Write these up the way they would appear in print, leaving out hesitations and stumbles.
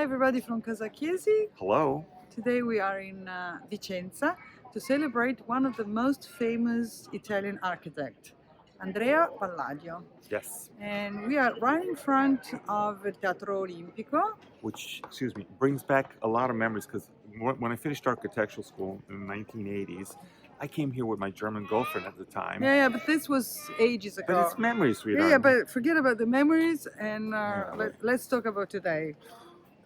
everybody from Casachiesi. Hello. Today we are in Vicenza to celebrate one of the most famous Italian architects, Andrea Palladio. Yes. And we are right in front of the Teatro Olimpico. Which, brings back a lot of memories because when I finished architectural school in the 1980s, I came here with my German girlfriend at the time. Yeah, but this was ages ago. But it's memories, sweetheart. Yeah, but forget about the memories and Yeah. let's talk about today.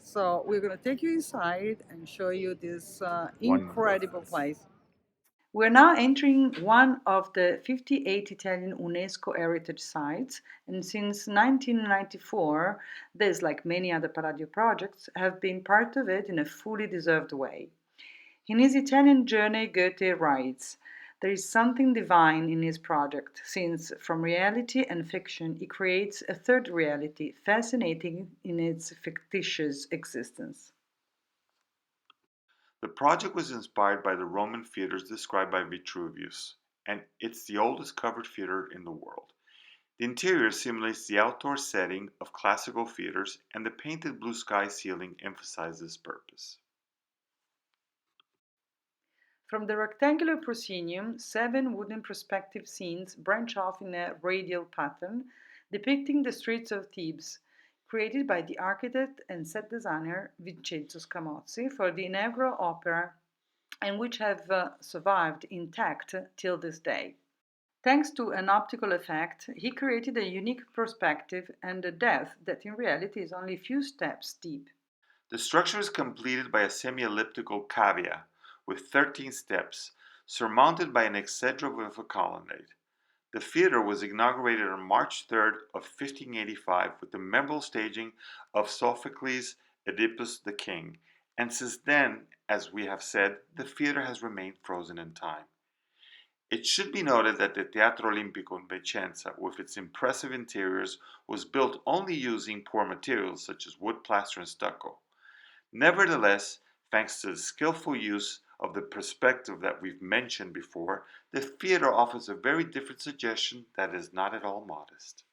So we're going to take you inside and show you this incredible place. We're now entering one of the 58 Italian UNESCO heritage sites, and since 1994, this, like many other Palladio projects, have been part of it in a fully deserved way. In his Italian journey, Goethe writes, "There is something divine in his project, since from reality and fiction he creates a third reality, fascinating in its fictitious existence." The project was inspired by the Roman theaters described by Vitruvius, and it's the oldest covered theater in the world. The interior simulates the outdoor setting of classical theaters, and the painted blue sky ceiling emphasizes this purpose. From the rectangular proscenium, 7 wooden perspective scenes branch off in a radial pattern, depicting the streets of Thebes, created by the architect and set designer Vincenzo Scamozzi for the inaugural opera, and which have survived intact till this day. Thanks to an optical effect, he created a unique perspective and a depth that in reality is only a few steps deep. The structure is completed by a semi-elliptical cavea with 13 steps, surmounted by an exedra with a colonnade. The theater was inaugurated on March 3rd of 1585 with the memorable staging of Sophocles' Oedipus the King, and since then, as we have said, the theater has remained frozen in time. It should be noted that the Teatro Olimpico in Vicenza, with its impressive interiors, was built only using poor materials such as wood, plaster, and stucco. Nevertheless, thanks to the skillful use of the perspective that we've mentioned before, the theater offers a very different suggestion that is not at all modest.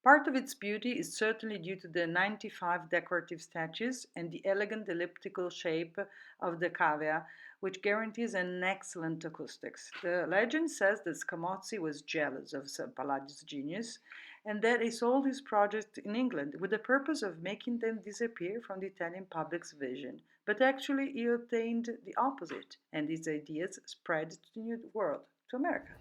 Part of its beauty is certainly due to the 95 decorative statues and the elegant elliptical shape of the cavea, which guarantees an excellent acoustics. The legend says that Scamozzi was jealous of Sir Palladio's genius and that he sold his project in England with the purpose of making them disappear from the Italian public's vision. But actually he obtained the opposite, and his ideas spread to the New World, to America.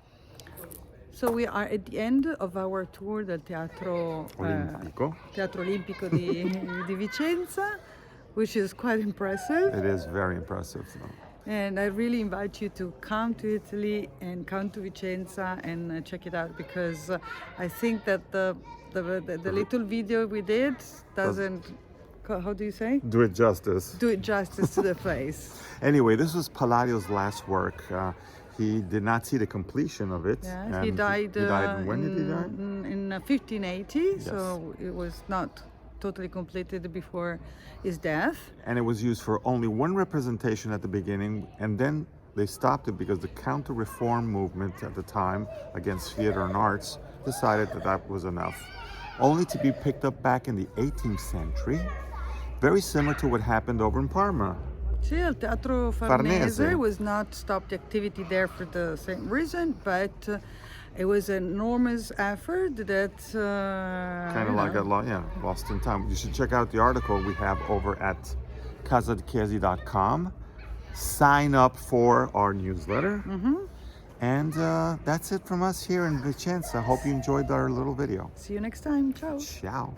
So we are at the end of our tour del Teatro Olimpico di Vicenza, which is quite impressive. It is very impressive. And I really invite you to come to Italy and come to Vicenza and check it out, because I think that the little video we did doesn't, how do you say? Do it justice. Do it justice to the place. Anyway, this was Palladio's last work. He did not see the completion of it. Yes, he died. When did he die? In 1580, yes. So it was not totally completed before his death. And it was used for only one representation at the beginning, and then they stopped it because the counter-reform movement at the time against theater and arts decided that that was enough. Only to be picked up back in the 18th century, very similar to what happened over in Parma. Sì, il Teatro Farnese was not stopped activity there for the same reason, but it was an enormous effort that kind of like lost in time. You should check out the article we have over at Casachiesi.com. Sign up for our newsletter. And that's it from us here in Vicenza. Hope you enjoyed our little video. See you next time. Ciao. Ciao.